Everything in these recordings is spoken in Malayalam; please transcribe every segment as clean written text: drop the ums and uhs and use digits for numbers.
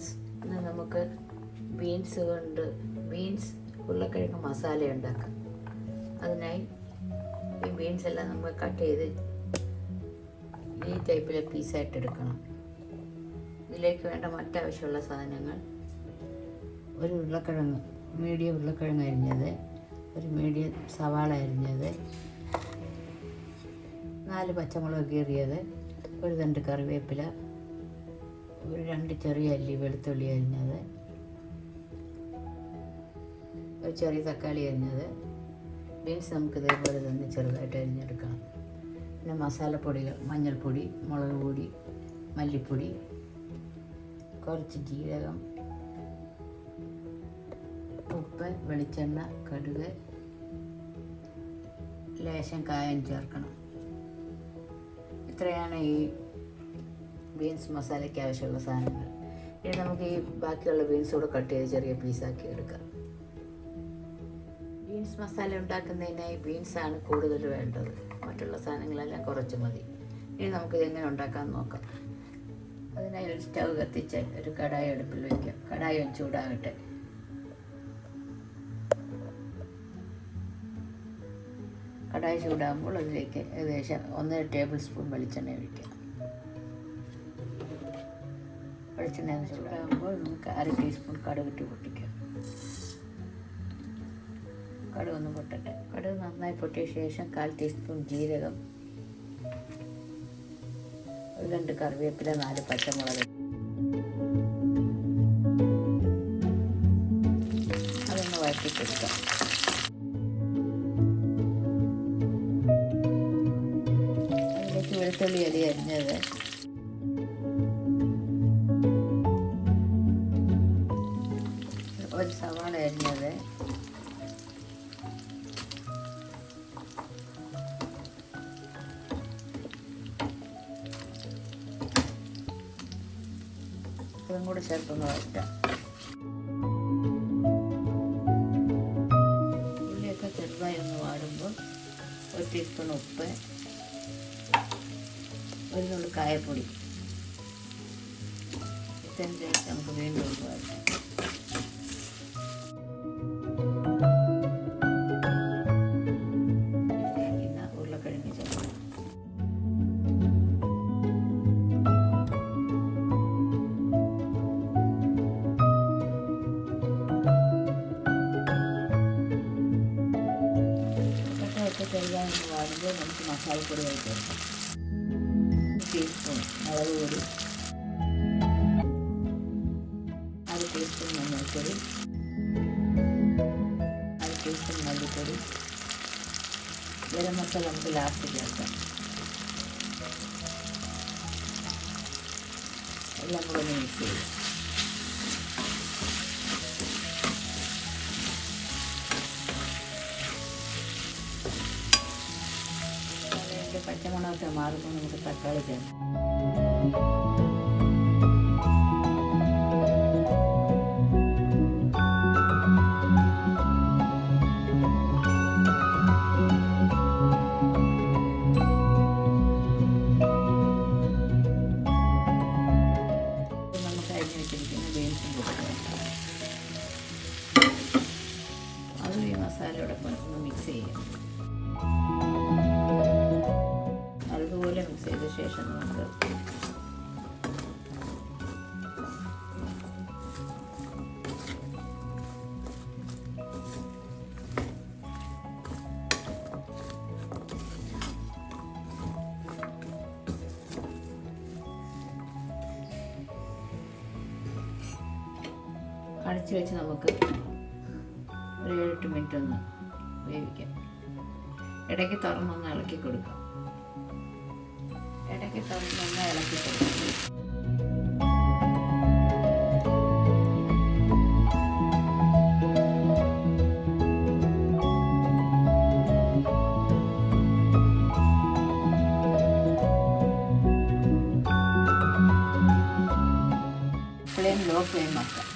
ഫ്രണ്ട്സ്, ഇന്ന് നമുക്ക് ബീൻസ് ഉരുളക്കിഴങ്ങ് മസാല ഉണ്ടാക്കാം. അതിനായി ഈ ബീൻസ് എല്ലാം നമ്മൾ കട്ട് ചെയ്ത് ഈ ടൈപ്പിലെ പീസായിട്ട് എടുക്കണം. ഇതിലേക്ക് വേണ്ട മറ്റാവശ്യമുള്ള സാധനങ്ങൾ: ഒരു മീഡിയം ഉരുളക്കിഴങ്ങ് അരിഞ്ഞത്, ഒരു മീഡിയം സവാള അരിഞ്ഞത്, 4 പച്ചമുളക് കീറിയത്, ഒരു തണ്ട് കറിവേപ്പില, ഒരു 2 ചെറിയ അല്ലി വെളുത്തുള്ളി അരിഞ്ഞത്, ഒരു ചെറിയ തക്കാളി അരിഞ്ഞത്. ബീൻസ് നമുക്ക് ഇതേപോലെ തന്നെ ചെറുതായിട്ട് അരിഞ്ഞെടുക്കണം. പിന്നെ മസാലപ്പൊടികൾ: മഞ്ഞൾപ്പൊടി, മുളക് പൊടി, മല്ലിപ്പൊടി, കുറച്ച് ജീരകം, ഉപ്പ്, വെളിച്ചെണ്ണ, കടുക്, ലേശം കായം ചേർക്കണം. ഇത്രയാണ് ഈ ബീൻസ് മസാലയ്ക്ക് ആവശ്യമുള്ള സാധനങ്ങൾ. ഇനി നമുക്ക് ഈ ബാക്കിയുള്ള ബീൻസ് കൂടെ കട്ട് ചെയ്ത് ചെറിയ പീസാക്കി എടുക്കാം. ബീൻസ് മസാല ഉണ്ടാക്കുന്നതിനായി ബീൻസാണ് കൂടുതൽ വേണ്ടത്, മറ്റുള്ള സാധനങ്ങളെല്ലാം കുറച്ച് മതി. ഇനി നമുക്കിത് എങ്ങനെ ഉണ്ടാക്കാമെന്ന് നോക്കാം. അതിനായി ഒരു സ്റ്റൗ കത്തിച്ച് ഒരു കടായി അടുപ്പിൽ വയ്ക്കാം. കടായി ഒന്ന് ചൂടാകട്ടെ. കടായി ചൂടാകുമ്പോൾ അതിലേക്ക് ഏകദേശം 1 ടേബിൾ സ്പൂൺ വെളിച്ചെണ്ണ ഒഴിക്കാം. വെളിച്ചെണ്ണ ചൂടാകുമ്പോൾ നമുക്ക് 1/2 ടീസ്പൂൺ കടുകിട്ട് പൊട്ടിക്കാം. കടുക് ഒന്ന് പൊട്ടട്ടെ. കടുക് നന്നായി പൊട്ടിയ ശേഷം 1/4 ടീസ്പൂൺ ജീരകം, ഒരു 2 കറിവേപ്പില, 4 പച്ചമുളക്. അതൊന്ന് വഴറ്റിക്കൊടുക്കാം. അതിലേക്ക് വെളുത്തുള്ളി അരി അരിഞ്ഞത്, ഒരു സവാള അരിഞ്ഞത്, അതും കൂടി ചേർത്തൊന്ന് വഴറ്റാം. ഉള്ളിയൊക്കെ ചെറുതായി ഒന്ന് വാടുമ്പോൾ 1 ടീസ്പൂൺ ഉപ്പ്, ഒരു നുള്ളു കായപ്പൊടി, ഇത്രയും ചേർത്ത് നമുക്ക് വീണ്ടും ഒന്ന് വഴറ്റാം. ഉരുളക്കിഴങ്ങ് ചേർക്കാം. ചെറുതായി വാടുമ്പോൾ നമുക്ക് മസാലപ്പൊടി ചേർക്കാം. 1 ടീസ്പൂൺ മുളക് പൊടി, 1/2 ടീസ്പൂൺ മഞ്ഞൾപ്പൊടി, 1/2 ടീസ്പൂൺ മല്ലിപ്പൊടി. ഗരം മസാല നമുക്ക് ലാസ്റ്റ് ചേർക്കാം. എല്ലാം കൂടെ ഒന്ന് മിക്സ് ചെയ്യാം. പച്ചമുളകൊക്കെ മാറുമ്പോൾ നമുക്ക് തക്കാളി ചേർക്കാം. നമുക്ക് അരിഞ്ഞ് വെച്ചിരിക്കുന്ന ബീൻസും കൊടുക്കാം. അതും ഈ മസാലയോടൊപ്പം ഒന്ന് മിക്സ് ചെയ്യാം. അതുപോലെ മിക്സ് ചെയ്ത ശേഷം നമുക്ക് അടച്ചു വെച്ച് നമുക്ക് ഒരു 7-8 മിനിറ്റ് ഒന്ന് വേവിക്കാം. ഇടയ്ക്ക് തുറന്നൊന്ന് ഇളക്കി കൊടുക്കാം. ഇടയ്ക്ക് തുറന്നൊന്ന് ഇളക്കി കൊടുക്കാം. ഫ്ലെയിം ലോ ഫ്ലെയിം ആക്കാം.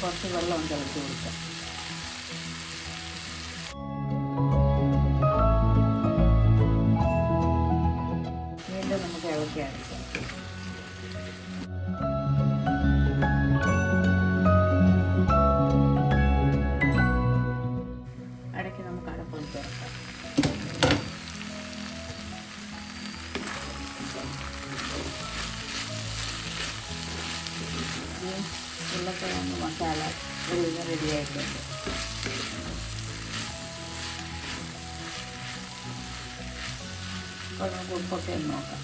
കുറച്ച് വെള്ളം തിളച്ച് കൊടുക്കാം. അപ്പോൾ നമുക്ക് ഉപ്പൊക്കെ ഒന്ന് നോക്കാം.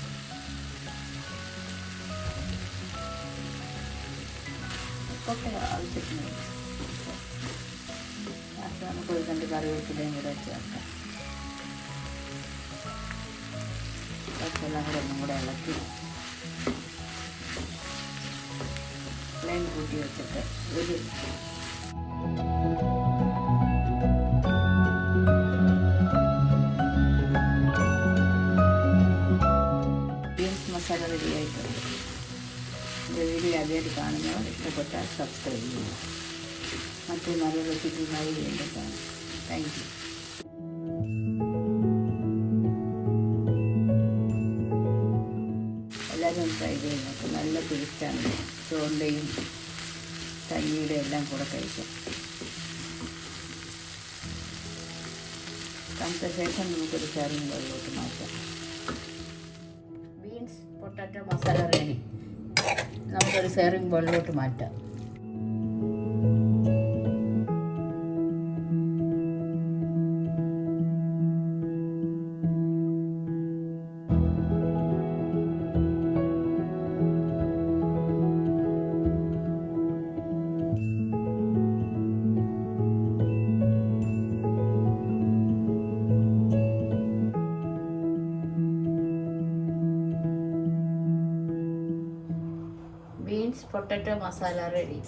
ഉപ്പൊക്കെ ആവശ്യത്തിന് ലാസ്റ്റ് നമുക്ക് ഒരു 2 കറിവേപ്പിലയും കൂടെ ചേർക്കാം. കുറച്ചെല്ലാം കൂടെ ഒന്നും കൂടെ ഇളക്കി ഫ്ലെയിം കൂട്ടി വെച്ചിട്ട് ഒരു ബീൻസ് മസാല റെഡിയായിട്ടുണ്ട്. എൻ്റെ വീഡിയോ ആദ്യമായിട്ട് കാണുന്നവർ ഇഷ്ടപ്പെട്ടാൽ സബ്സ്ക്രൈബ് ചെയ്യുക. മറ്റൊരു നല്ല റെസിപ്പിയുമായി വീണ്ടും കാണാം. Thank you. എല്ലാവരും ട്രൈ ചെയ്ത് നോക്കും. നല്ല ടേസ്റ്റാണ്. ചോറിൻ്റെയും കഞ്ഞിയുടെ എല്ലാം കൂടെ കഴിക്കാം. തണുത്ത ശേഷം നമുക്കൊരു സെർവിങ് ബൗളിലോട്ട് മാറ്റാം. Beans potato masala ready. നമുക്കൊരു സെർവിങ് ബൗളിലോട്ട് മാറ്റാം. Beans potato masala ready.